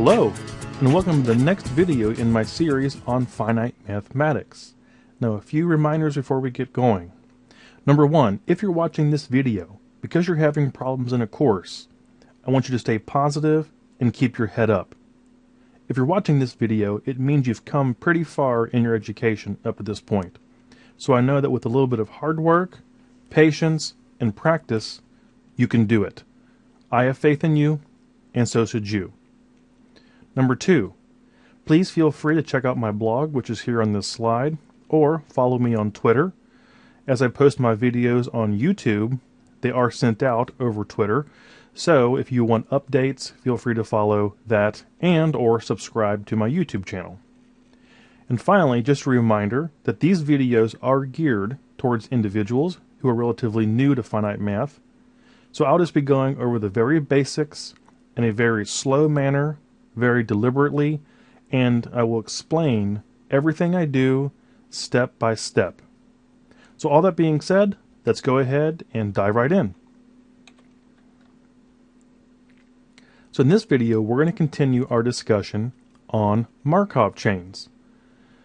Hello, and welcome to the next video in my series on finite mathematics. Now, a few reminders before we get going. Number one, if you're watching this video because you're having problems in a course, I want you to stay positive and keep your head up. If you're watching this video, it means you've come pretty far in your education up at this point. So I know that with a little bit of hard work, patience, and practice, you can do it. I have faith in you, and so should you. Number two, please feel free to check out my blog, which is here on this slide, or follow me on Twitter. As I post my videos on YouTube, they are sent out over Twitter. So if you want updates, feel free to follow that and or subscribe to my YouTube channel. And finally, just a reminder that these videos are geared towards individuals who are relatively new to finite math. So I'll just be going over the very basics in a very slow manner, very deliberately, and I will explain everything I do step by step. So all that being said, let's go ahead and dive right in. So in this video, we're going to continue our discussion on Markov chains.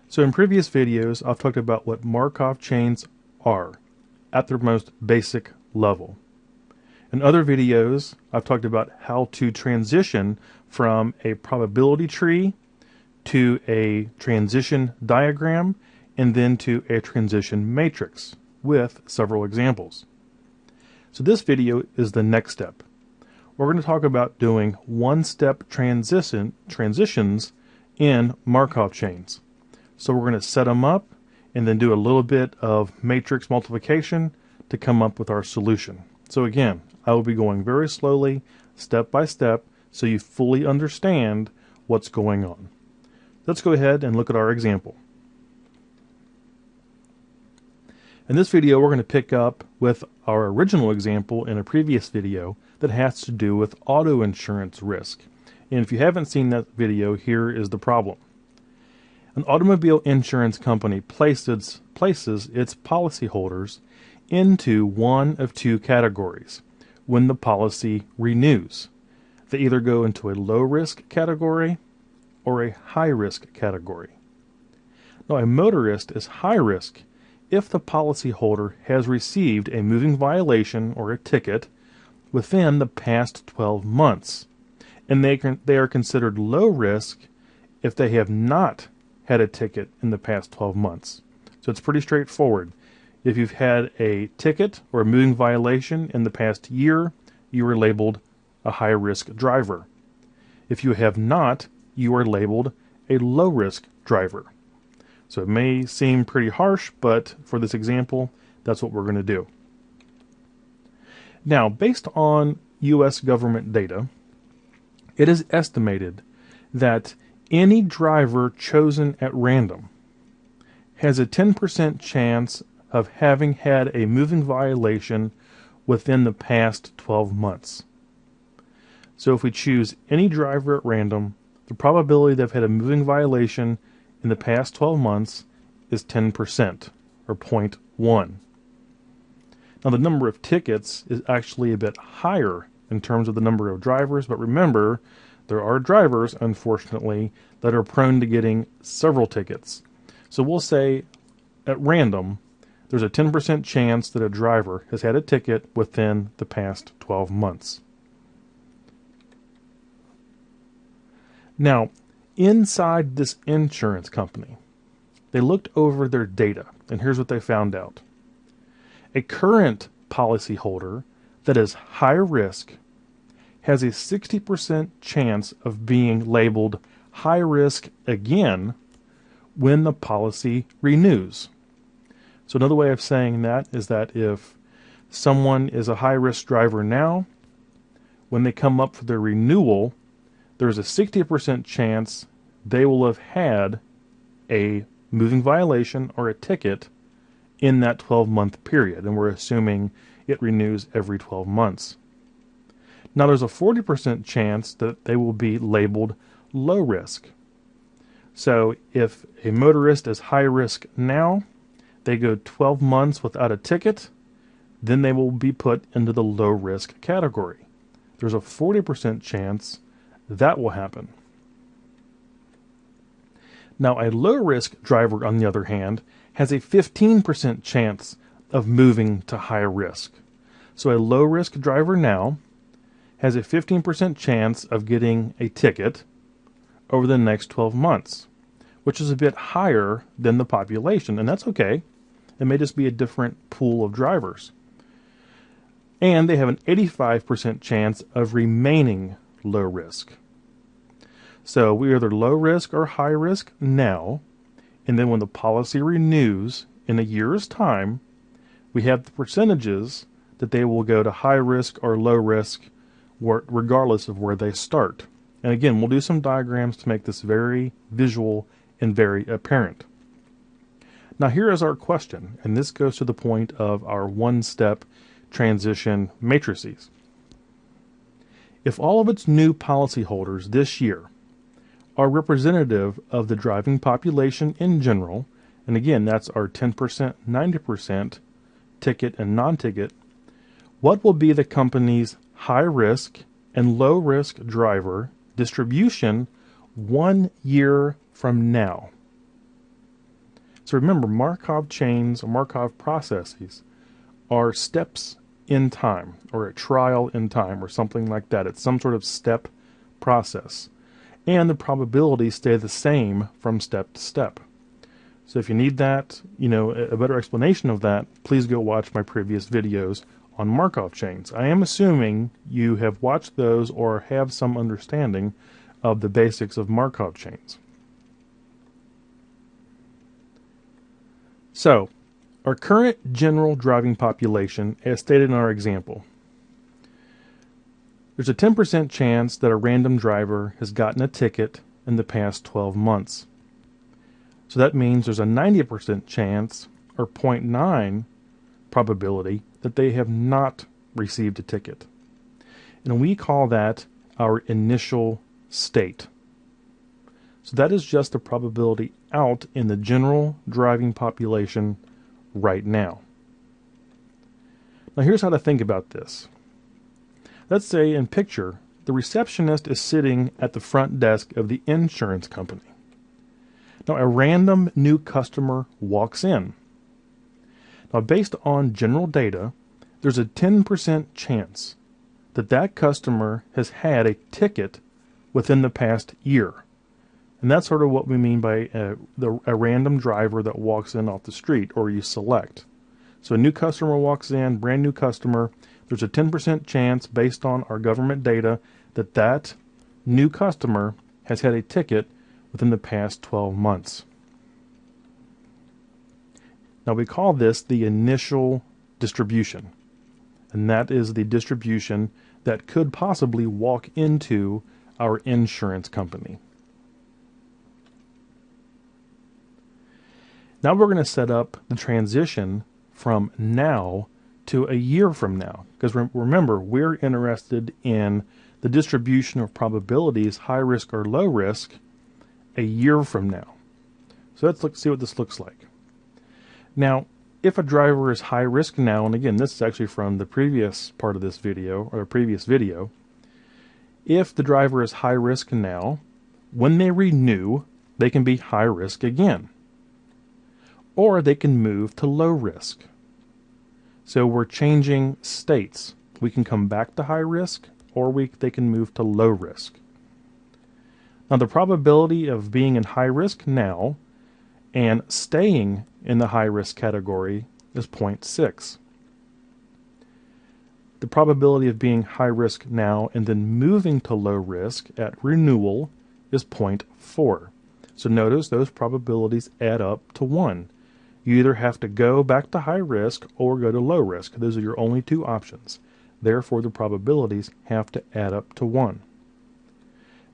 So in previous videos, I've talked about what Markov chains are at their most basic level. In other videos, I've talked about how to transition from a probability tree to a transition diagram and then to a transition matrix with several examples. So this video is the next step. We're going to talk about doing one-step transitions in Markov chains. So we're going to set them up and then do a little bit of matrix multiplication to come up with our solution. So again, I will be going very slowly, step by step, so you fully understand what's going on. Let's go ahead and look at our example. In this video, we're going to pick up with our original example in a previous video that has to do with auto insurance risk. And if you haven't seen that video, here is the problem. An automobile insurance company places its policyholders into one of two categories when the policy renews. They either go into a low-risk category or a high-risk category. Now, a motorist is high risk if the policyholder has received a moving violation or a ticket within the past 12 months, and they are considered low risk if they have not had a ticket in the past 12 months. So it's pretty straightforward. If you've had a ticket or a moving violation in the past year, you are labeled a high-risk driver. If you have not, you are labeled a low-risk driver. So it may seem pretty harsh, but for this example, that's what we're going to do. Now, based on U.S. government data, it is estimated that any driver chosen at random has a 10% chance of having had a moving violation within the past 12 months. So if we choose any driver at random, the probability they've had a moving violation in the past 12 months is 10%, or 0.1. Now the number of tickets is actually a bit higher in terms of the number of drivers, but remember, there are drivers, unfortunately, that are prone to getting several tickets. So we'll say at random, there's a 10% chance that a driver has had a ticket within the past 12 months. Now, inside this insurance company, they looked over their data, and here's what they found out. A current policyholder that is high risk has a 60% chance of being labeled high risk again when the policy renews. So another way of saying that is that if someone is a high-risk driver now, when they come up for their renewal, there's a 60% chance they will have had a moving violation or a ticket in that 12-month period, and we're assuming it renews every 12 months. Now there's a 40% chance that they will be labeled low risk. So if a motorist is high risk now, they go 12 months without a ticket, then they will be put into the low risk category. There's a 40% chance that will happen. Now, a low-risk driver, on the other hand, has a 15% chance of moving to high risk. So a low-risk driver now has a 15% chance of getting a ticket over the next 12 months, which is a bit higher than the population, and that's okay. It may just be a different pool of drivers. And they have an 85% chance of remaining low risk. So we're either low risk or high risk now, and then when the policy renews in a year's time, we have the percentages that they will go to high risk or low risk regardless of where they start. And again, we'll do some diagrams to make this very visual and very apparent. Now here is our question, and this goes to the point of our one-step transition matrices. If all of its new policyholders this year are representative of the driving population in general, and again, that's our 10%, 90% ticket and non-ticket, what will be the company's high-risk and low-risk driver distribution 1 year from now? So remember, Markov chains or Markov processes are steps in time, or a trial in time, or something like that. It's some sort of step process. And the probabilities stay the same from step to step. So if you need that, a better explanation of that, please go watch my previous videos on Markov chains. I am assuming you have watched those or have some understanding of the basics of Markov chains. So, our current general driving population, as stated in our example, there's a 10% chance that a random driver has gotten a ticket in the past 12 months. So that means there's a 90% chance, or 0.9 probability, that they have not received a ticket. And we call that our initial state. So that is just the probability out in the general driving population right now. Now here's how to think about this. Let's say in picture, the receptionist is sitting at the front desk of the insurance company. Now a random new customer walks in. Now based on general data, there's a 10% chance that that customer has had a ticket within the past year. And that's sort of what we mean by a random driver that walks in off the street, or you select. So a new customer walks in, brand new customer. There's a 10% chance based on our government data that that new customer has had a ticket within the past 12 months. Now we call this the initial distribution. And that is the distribution that could possibly walk into our insurance company. Now we're going to set up the transition from now to a year from now. Because remember, we're interested in the distribution of probabilities, high risk or low risk, a year from now. So let's see what this looks like. Now, if a driver is high risk now, and again, this is actually from the previous part of this video, or the previous video, if the driver is high risk now, when they renew, they can be high risk again. Or they can move to low risk. So we're changing states. We can come back to high risk, or they can move to low risk. Now the probability of being in high risk now and staying in the high risk category is 0.6. The probability of being high risk now and then moving to low risk at renewal is 0.4. So notice those probabilities add up to 1. You either have to go back to high risk or go to low risk. Those are your only two options. Therefore, the probabilities have to add up to 1.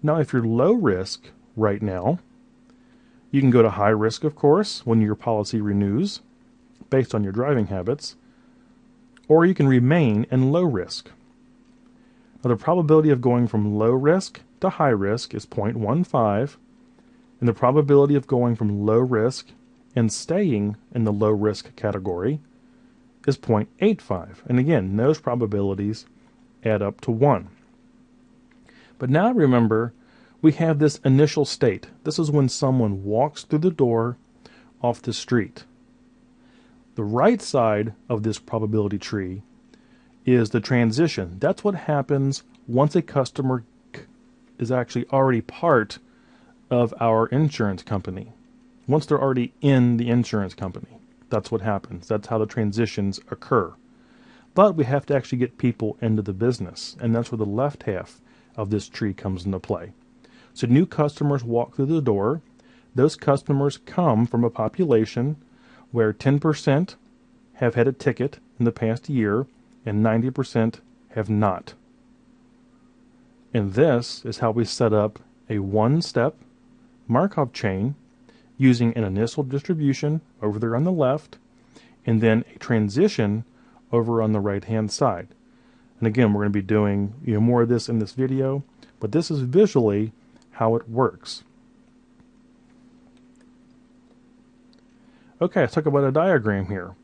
Now, if you're low risk right now, you can go to high risk, of course, when your policy renews, based on your driving habits, or you can remain in low risk. Now, the probability of going from low risk to high risk is 0.15, and the probability of going from low risk and staying in the low risk category is 0.85. And again, those probabilities add up to 1. But now remember, we have this initial state. This is when someone walks through the door off the street. The right side of this probability tree is the transition. That's what happens once a customer is actually already part of our insurance company. Once they're already in the insurance company, that's what happens. That's how the transitions occur. But we have to actually get people into the business, and that's where the left half of this tree comes into play. So new customers walk through the door. Those customers come from a population where 10% have had a ticket in the past year and 90% have not. And this is how we set up a one-step Markov chain using an initial distribution over there on the left and then a transition over on the right-hand side. And again, we're going to be doing more of this in this video, but this is visually how it works. Okay, let's talk about a diagram here.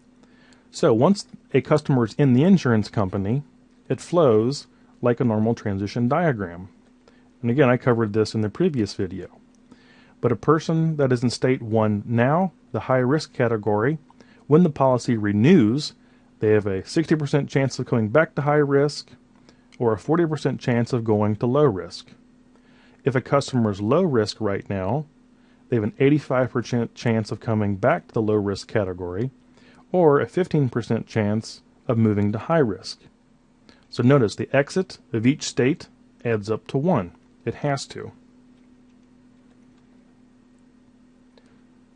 So once a customer is in the insurance company, it flows like a normal transition diagram. And again, I covered this in the previous video. But a person that is in state 1 now, the high risk category, when the policy renews, they have a 60% chance of going back to high risk or a 40% chance of going to low risk. If a customer is low risk right now, they have an 85% chance of coming back to the low risk category or a 15% chance of moving to high risk. So notice the exit of each state adds up to 1. It has to.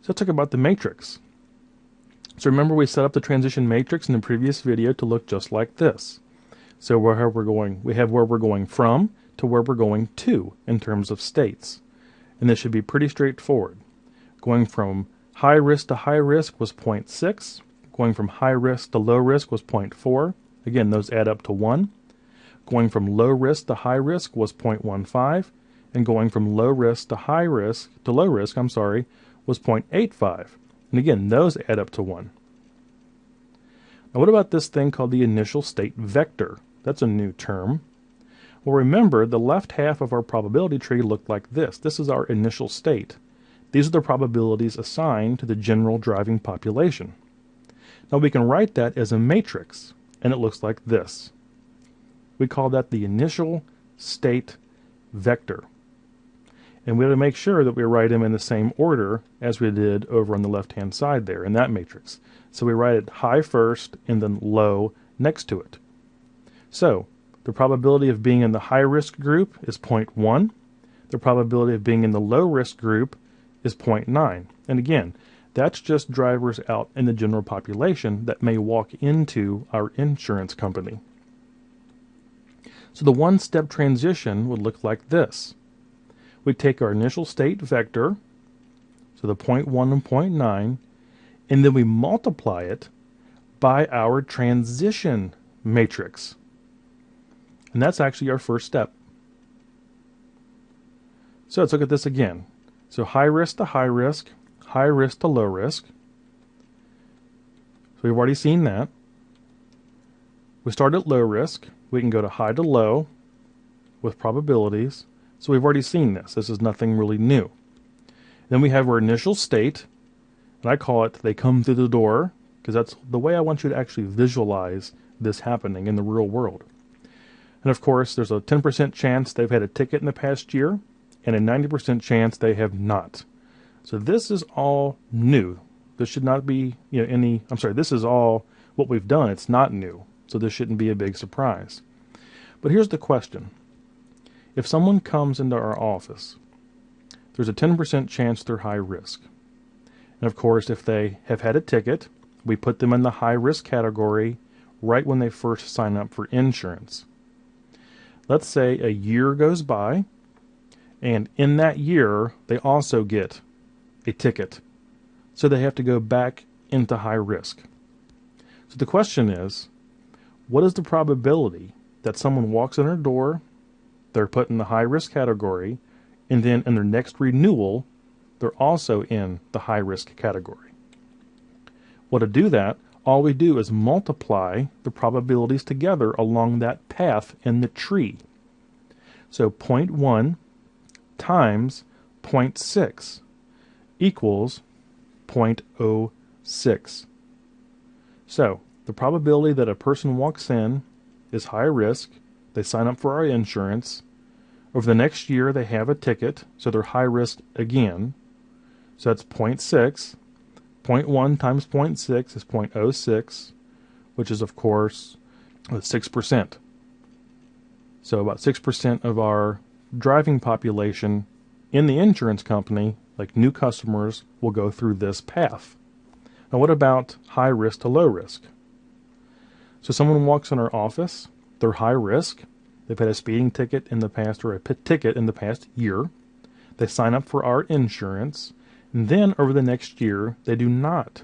So let's talk about the matrix. So remember we set up the transition matrix in the previous video to look just like this. So we have where we're going from to where we're going to in terms of states. And this should be pretty straightforward. Going from high risk to high risk was 0.6. Going from high risk to low risk was 0.4. Again, those add up to 1. Going from low risk to high risk was 0.15. And going from low risk to low risk, was 0.85. And again, those add up to 1. Now what about this thing called the initial state vector? That's a new term. Well, remember, the left half of our probability tree looked like this. This is our initial state. These are the probabilities assigned to the general driving population. Now we can write that as a matrix, and it looks like this. We call that the initial state vector. And we have to make sure that we write them in the same order as we did over on the left-hand side there in that matrix. So we write it high first and then low next to it. So the probability of being in the high-risk group is 0.1. The probability of being in the low-risk group is 0.9. And again, that's just drivers out in the general population that may walk into our insurance company. So the one-step transition would look like this. We take our initial state vector, so the 0.1 and 0.9, and then we multiply it by our transition matrix. And that's actually our first step. So let's look at this again. So high risk to high risk to low risk. So we've already seen that. We start at low risk. We can go to high to low with probabilities. So we've already seen this. This is nothing really new. Then we have our initial state, and I call it they come through the door, because that's the way I want you to actually visualize this happening in the real world. And of course, there's a 10% chance they've had a ticket in the past year, and a 90% chance they have not. So this is all new. This should not be this is all what we've done. It's not new. So this shouldn't be a big surprise. But here's the question. If someone comes into our office, there's a 10% chance they're high risk. And of course, if they have had a ticket, we put them in the high risk category right when they first sign up for insurance. Let's say a year goes by, and in that year, they also get a ticket. So they have to go back into high risk. So the question is, what is the probability that someone walks in our door, they're put in the high risk category, and then in their next renewal, they're also in the high risk category? Well, to do that, all we do is multiply the probabilities together along that path in the tree. So 0.1 times 0.6 equals 0.06. So the probability that a person walks in is high risk. They sign up for our insurance. Over the next year, they have a ticket, so they're high risk again. So that's 0.6. 0.1 times 0.6 is 0.06, which is, of course, 6%. So about 6% of our driving population in the insurance company, like new customers, will go through this path. Now, what about high risk to low risk? So someone walks in our office, they're high risk. They've had a speeding ticket in the past, or a ticket in the past year. They sign up for our insurance, and then over the next year, they do not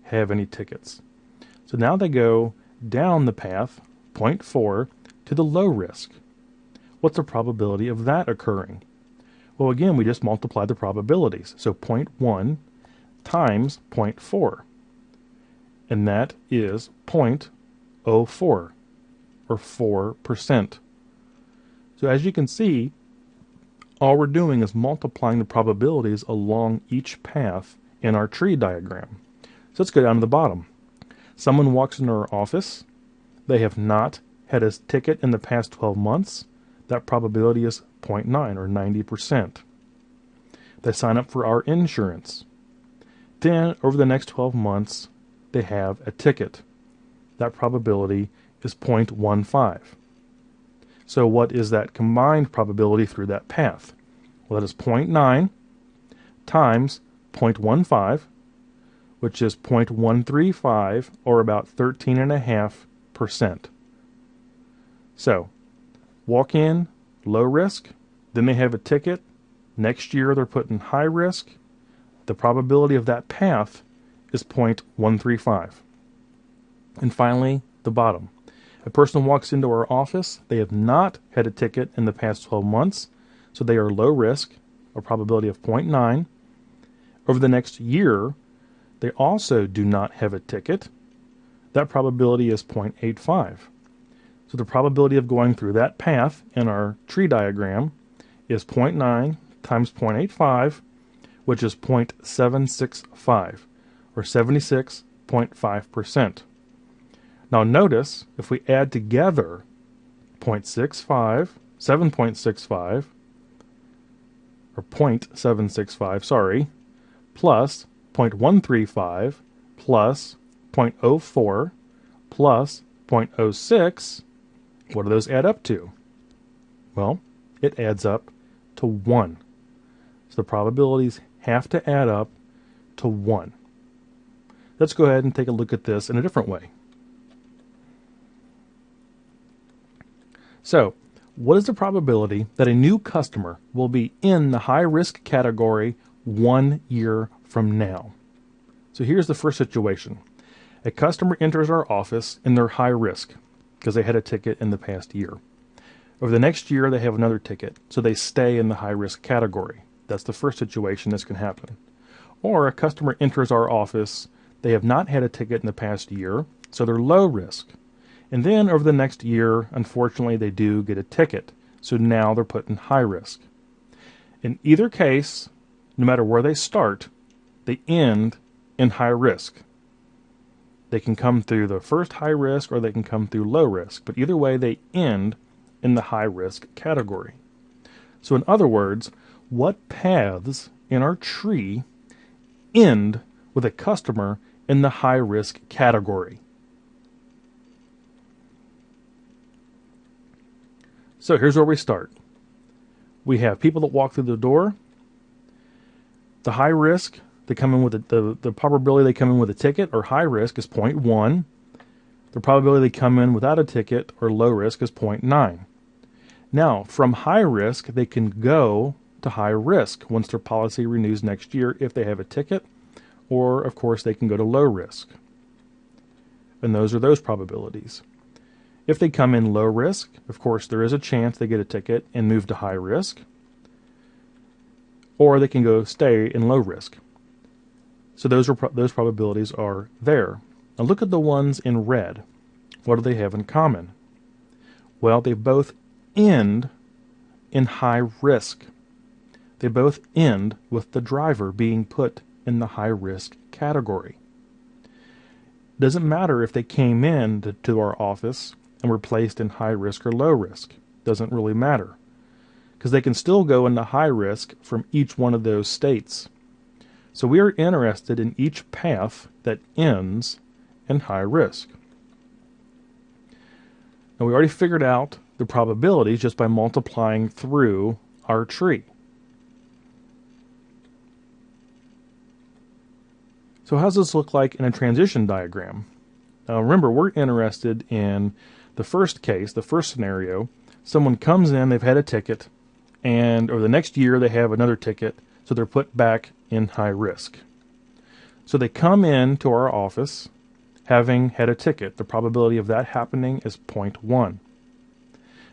have any tickets. So now they go down the path, 0.4, to the low risk. What's the probability of that occurring? Well, again, we just multiply the probabilities. So 0.1 times 0.4, and that is 0.04, or 4%. So as you can see, all we're doing is multiplying the probabilities along each path in our tree diagram. So let's go down to the bottom. Someone walks into our office. They have not had a ticket in the past 12 months. That probability is 0.9, or 90%. They sign up for our insurance. Then, over the next 12 months, they have a ticket. That probability is 0.15. So what is that combined probability through that path? Well, that is 0.9 times 0.15, which is 0.135, or about 13.5%. So, walk in, low risk, then they have a ticket. Next year they're put in high risk. The probability of that path is 0.135. And finally, the bottom. A person walks into our office. They have not had a ticket in the past 12 months, so they are low risk, a probability of 0.9. Over the next year, they also do not have a ticket. That probability is 0.85. So the probability of going through that path in our tree diagram is 0.9 times 0.85, which is 0.765, or 76.5%. Now notice, if we add together 0.65, 7.65, or 0.765, sorry, plus 0.135, plus 0.04, plus 0.06, what do those add up to? Well, it adds up to 1. So the probabilities have to add up to 1. Let's go ahead and take a look at this in a different way. So, what is the probability that a new customer will be in the high-risk category 1 year from now? So here's the first situation. A customer enters our office and they're high risk because they had a ticket in the past year. Over the next year, they have another ticket, so they stay in the high-risk category. That's the first situation this can happen. Or a customer enters our office, they have not had a ticket in the past year, so they're low risk. And then over the next year, unfortunately, they do get a ticket. So now they're put in high risk. In either case, no matter where they start, they end in high risk. They can come through the first high risk or they can come through low risk. But either way, they end in the high risk category. So in other words, what paths in our tree end with a customer in the high risk category? So here's where we start. We have people that walk through the door. The high risk, they come in with the probability they come in with a ticket or high risk is 0.1. The probability they come in without a ticket or low risk is 0.9. Now, from high risk, they can go to high risk once their policy renews next year if they have a ticket, or of course they can go to low risk. And those are those probabilities. If they come in low risk, of course, there is a chance they get a ticket and move to high risk. Or they can go stay in low risk. So those probabilities are there. Now look at the ones in red. What do they have in common? Well, they both end in high risk. they both end with the driver being put in the high-risk category. Doesn't matter if they came in to our office and were placed in high risk or low risk. Doesn't really matter, because they can still go into high risk from each one of those states. So we are interested in each path that ends in high risk. Now we already figured out the probabilities just by multiplying through our tree. So how does this look like in a transition diagram? Now remember, we're interested in the first case, the first scenario. Someone comes in, they've had a ticket, and over the next year they have another ticket, so they're put back in high risk. So they come in to our office having had a ticket. The probability of that happening is 0.1.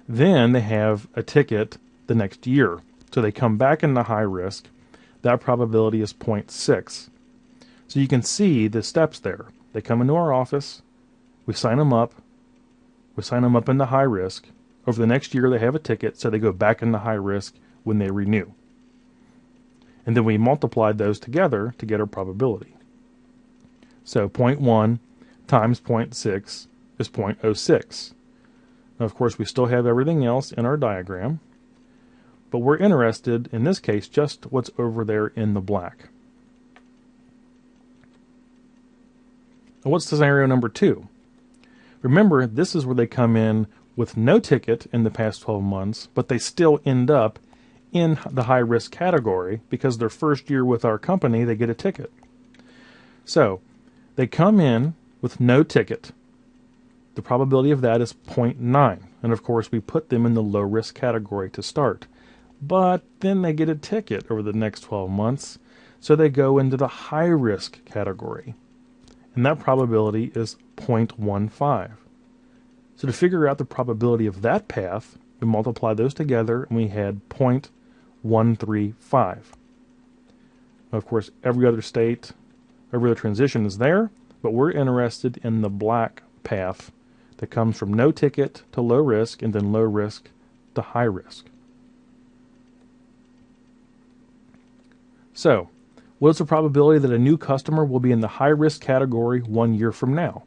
Then they have a ticket the next year, so they come back into high risk. That probability is 0.6. So you can see the steps there. They come into our office, we sign them up into high risk. Over the next year they have a ticket, so they go back into high risk when they renew. And then we multiplied those together to get our probability. So 0.1 times 0.6 is 0.06. Now of course we still have everything else in our diagram, but we're interested in this case just what's over there in the black. Now what's scenario number 2? Remember, this is where they come in with no ticket in the past 12 months, but they still end up in the high risk category because their first year with our company they get a ticket. So they come in with no ticket. The probability of that is 0.9, and of course we put them in the low risk category to start. But then they get a ticket over the next 12 months, so they go into the high risk category. And that probability is 0.15. So to figure out the probability of that path, we multiply those together and we had 0.135. Now, of course, every other state, every other transition is there, but we're interested in the black path that comes from no ticket to low risk and then low risk to high risk. So, what is the probability that a new customer will be in the high-risk category 1 year from now?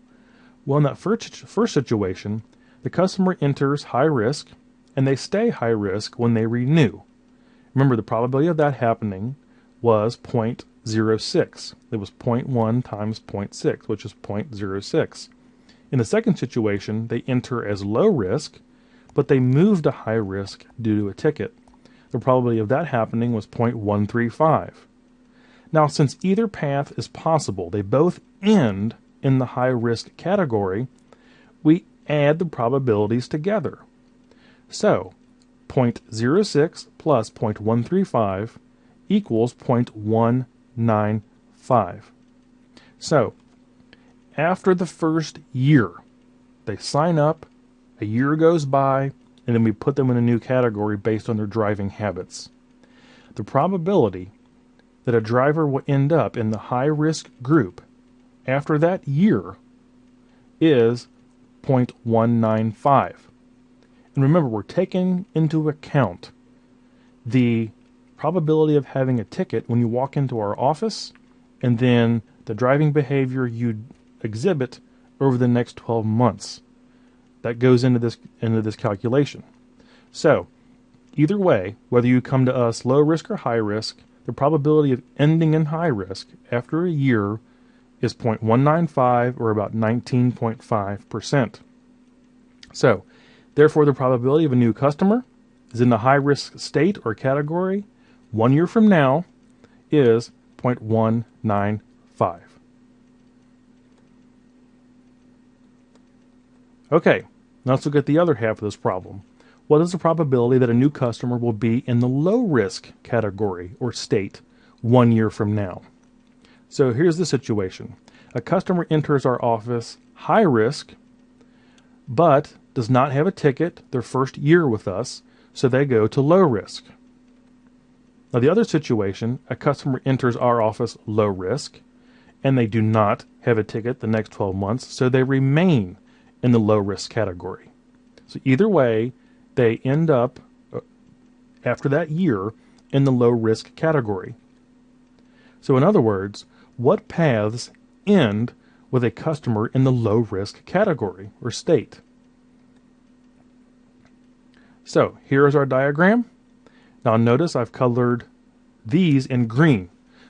Well, in that first situation, the customer enters high risk, and they stay high risk when they renew. Remember, the probability of that happening was 0.06. It was 0.1 times 0.6, which is 0.06. In the second situation, they enter as low risk, but they move to high risk due to a ticket. The probability of that happening was 0.135. Now, since either path is possible, they both end in the high-risk category, we add the probabilities together. So, 0.06 plus 0.135 equals 0.195. So, after the first year, they sign up, a year goes by, and then we put them in a new category based on their driving habits. The probability that a driver will end up in the high-risk group after that year is 0.195. And remember, we're taking into account the probability of having a ticket when you walk into our office and then the driving behavior you exhibit over the next 12 months. That goes into this calculation. So, either way, whether you come to us low risk or high risk, the probability of ending in high risk after a year is 0.195, or about 19.5%. So, therefore, the probability of a new customer is in the high risk state or category 1 year from now is 0.195. Okay, now let's look at the other half of this problem. What is the probability that a new customer will be in the low-risk category or state 1 year from now? So here's the situation. A customer enters our office high risk, but does not have a ticket their first year with us, so they go to low risk. Now the other situation, a customer enters our office low risk, and they do not have a ticket the next 12 months, so they remain in the low-risk category. So either way, they end up, after that year, in the low risk category. So in other words, what paths end with a customer in the low risk category or state? So here is our diagram. Now notice I've colored these in green.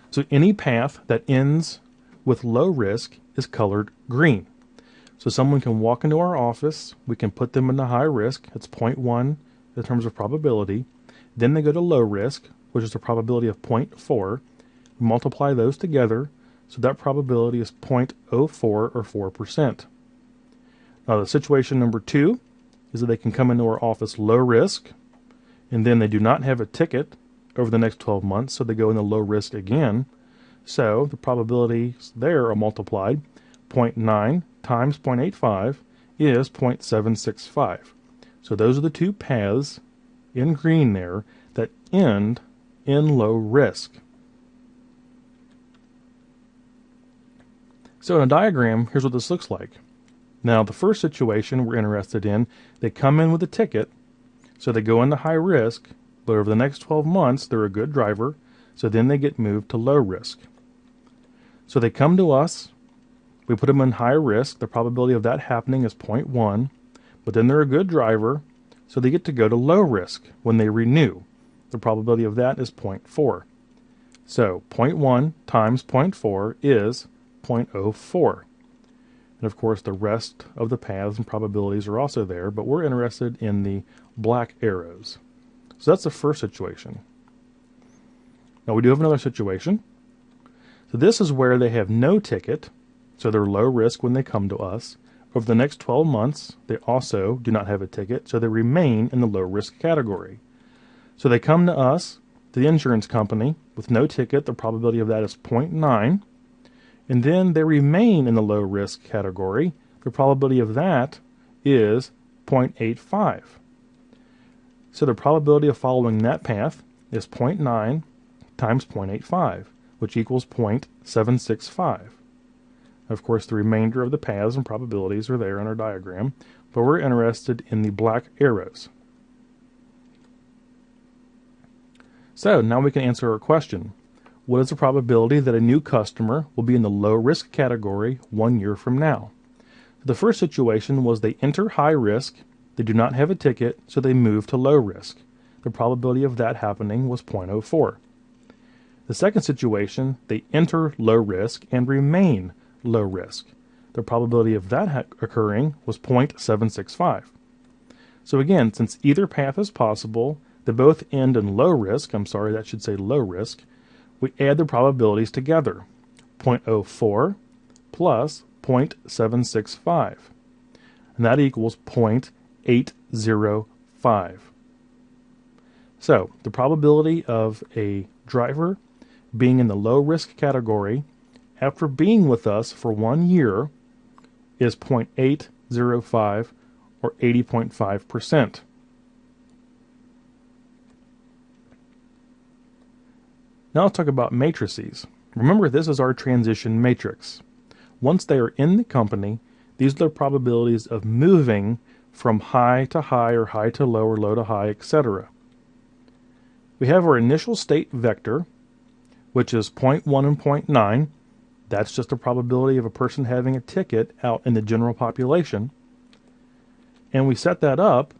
So any path that ends with low risk is colored green. So someone can walk into our office, we can put them in the high risk, it's 0.1 in terms of probability. Then they go to low risk, which is a probability of 0.4. We multiply those together, so that probability is 0.04 or 4%. Now the situation number 2 is that they can come into our office low risk, and then they do not have a ticket over the next 12 months, so they go into low risk again. So the probabilities there are multiplied. 0.9 times 0.85 is 0.765. So those are the two paths in green there that end in low risk. So in a diagram, here's what this looks like. Now the first situation we're interested in, they come in with a ticket, so they go into high risk, but over the next 12 months they're a good driver, so then they get moved to low risk. So they come to us, we put them in high risk, the probability of that happening is 0.1, but then they're a good driver, so they get to go to low risk when they renew. The probability of that is 0.4. So 0.1 times 0.4 is 0.04. And of course the rest of the paths and probabilities are also there, but we're interested in the black arrows. So that's the first situation. Now we do have another situation. So this is where they have no ticket, so they're low risk when they come to us. Over the next 12 months, they also do not have a ticket, so they remain in the low risk category. So they come to us, to the insurance company, with no ticket. The probability of that is 0.9. And then they remain in the low risk category. The probability of that is 0.85. So the probability of following that path is 0.9 times 0.85, which equals 0.765. Of course, the remainder of the paths and probabilities are there in our diagram, but we're interested in the black arrows. So now we can answer our question. What is the probability that a new customer will be in the low risk category 1 year from now? The first situation was they enter high risk, they do not have a ticket, so they move to low risk. The probability of that happening was 0.04. The second situation, they enter low risk and remain low risk. The probability of that occurring was 0.765. So again, since either path is possible, they both end in low risk, that should say low risk, we add the probabilities together. 0.04 plus 0.765. And that equals 0.805. So the probability of a driver being in the low risk category after being with us for 1 year is 0.805 or 80.5%. Now let's talk about matrices. Remember, this is our transition matrix. Once they are in the company, these are the probabilities of moving from high to high or high to low or low to high, etc. We have our initial state vector, which is 0.1 and 0.9. That's just the probability of a person having a ticket out in the general population. And we set that up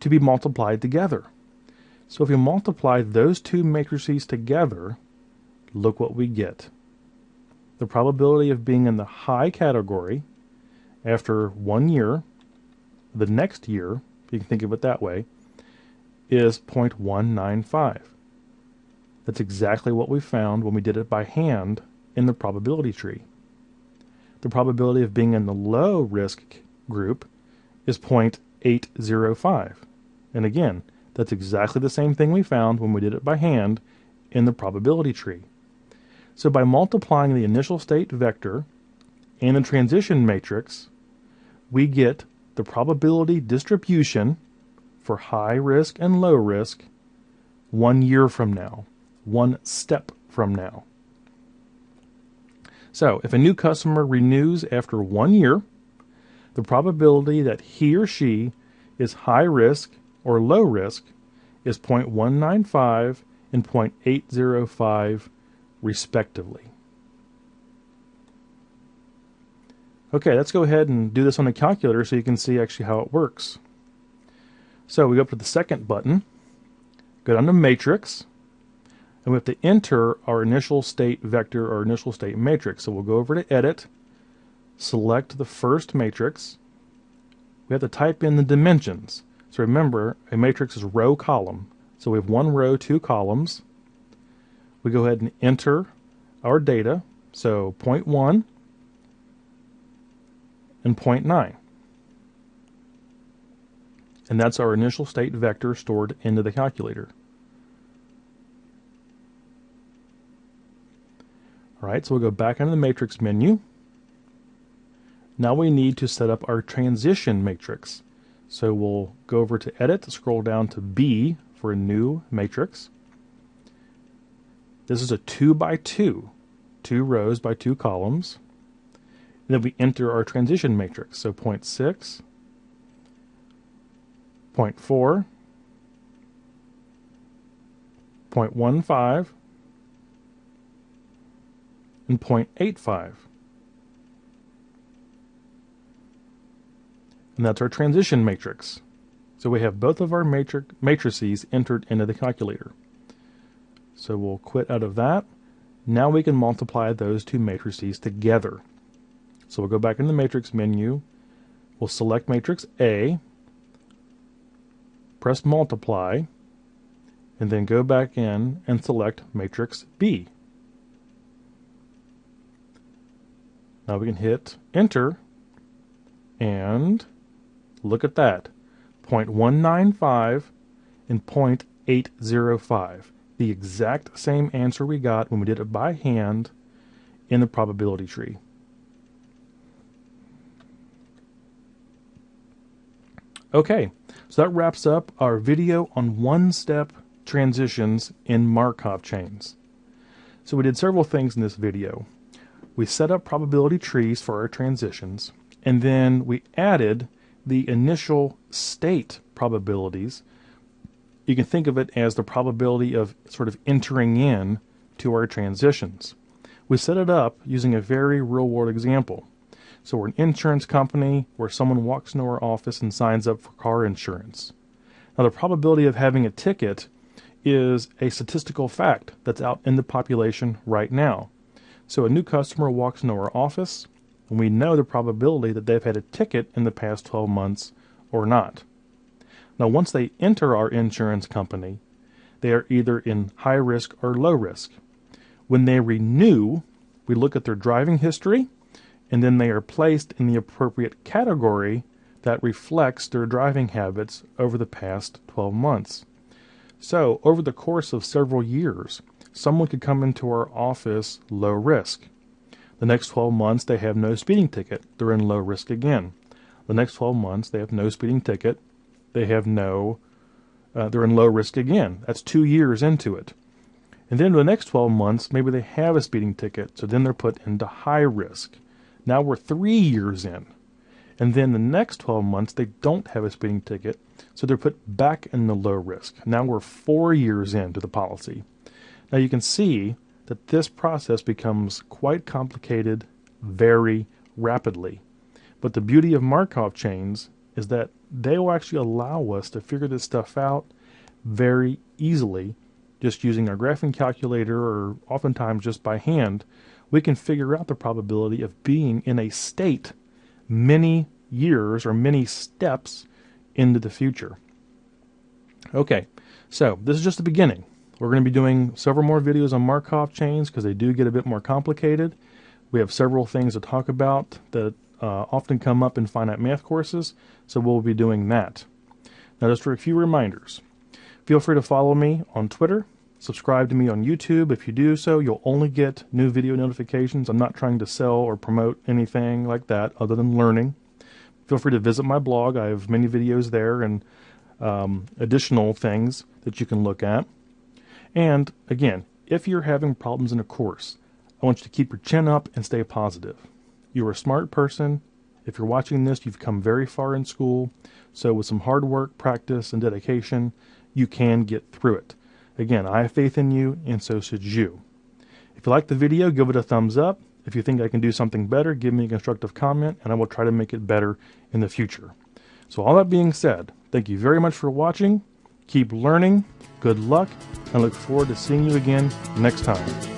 to be multiplied together. So if you multiply those two matrices together, look what we get. The probability of being in the high category after 1 year, the next year, if you can think of it that way, is 0.195. That's exactly what we found when we did it by hand in the probability tree. The probability of being in the low risk group is 0.805. And again, that's exactly the same thing we found when we did it by hand in the probability tree. So by multiplying the initial state vector and the transition matrix, we get the probability distribution for high risk and low risk 1 year from now, one step from now. So if a new customer renews after 1 year, the probability that he or she is high risk or low risk is 0.195 and 0.805 respectively. Okay, let's go ahead and do this on a calculator so you can see actually how it works. So we go up to the second button, go down to matrix, and we have to enter our initial state vector or initial state matrix. So we'll go over to edit, select the first matrix. We have to type in the dimensions. So remember, a matrix is row column. So we have one row, two columns. We go ahead and enter our data. So 0.1 and 0.9. And that's our initial state vector stored into the calculator. Alright, so we'll go back into the matrix menu. Now we need to set up our transition matrix. So we'll go over to edit, scroll down to B for a new matrix. This is a 2 by 2, 2 rows by 2 columns. And then we enter our transition matrix. So 0.6, 0.4, 0.15, and 0.85. And that's our transition matrix. So we have both of our matrices entered into the calculator. So we'll quit out of that. Now we can multiply those two matrices together. So we'll go back in the matrix menu. We'll select matrix A, press multiply, and then go back in and select matrix B. Now we can hit enter, and look at that, 0.195 and 0.805. The exact same answer we got when we did it by hand in the probability tree. Okay, so that wraps up our video on one-step transitions in Markov chains. So we did several things in this video. We set up probability trees for our transitions, and then we added the initial state probabilities. You can think of it as the probability of sort of entering in to our transitions. We set it up using a very real-world example. So we're an insurance company where someone walks into our office and signs up for car insurance. Now the probability of having a ticket is a statistical fact that's out in the population right now. So a new customer walks into our office, and we know the probability that they've had a ticket in the past 12 months or not. Now once they enter our insurance company, they are either in high risk or low risk. When they renew, we look at their driving history, and then they are placed in the appropriate category that reflects their driving habits over the past 12 months. So over the course of several years, someone could come into our office low risk. The next 12 months they have no speeding ticket, they're in low risk again. The next 12 months they have no speeding ticket, they have they're in low risk again. That's 2 years into it. And then the next 12 months maybe they have a speeding ticket, so then they're put into high risk. Now we're 3 years in. And then the next 12 months they don't have a speeding ticket, so they're put back in the low risk. Now we're 4 years into the policy. Now you can see that this process becomes quite complicated very rapidly. But the beauty of Markov chains is that they will actually allow us to figure this stuff out very easily, just using our graphing calculator or oftentimes just by hand. We can figure out the probability of being in a state many years or many steps into the future. Okay, so this is just the beginning. We're going to be doing several more videos on Markov chains because they do get a bit more complicated. We have several things to talk about that often come up in finite math courses, so we'll be doing that. Now just for a few reminders, feel free to follow me on Twitter. Subscribe to me on YouTube. If you do so, you'll only get new video notifications. I'm not trying to sell or promote anything like that other than learning. Feel free to visit my blog. I have many videos there and additional things that you can look at. And again, if you're having problems in a course, I want you to keep your chin up and stay positive. You're a smart person. If you're watching this, you've come very far in school. So with some hard work, practice, and dedication, you can get through it. Again, I have faith in you, and so should you. If you like the video, give it a thumbs up. If you think I can do something better, give me a constructive comment, and I will try to make it better in the future. So all that being said, thank you very much for watching. Keep learning, good luck, and I look forward to seeing you again next time.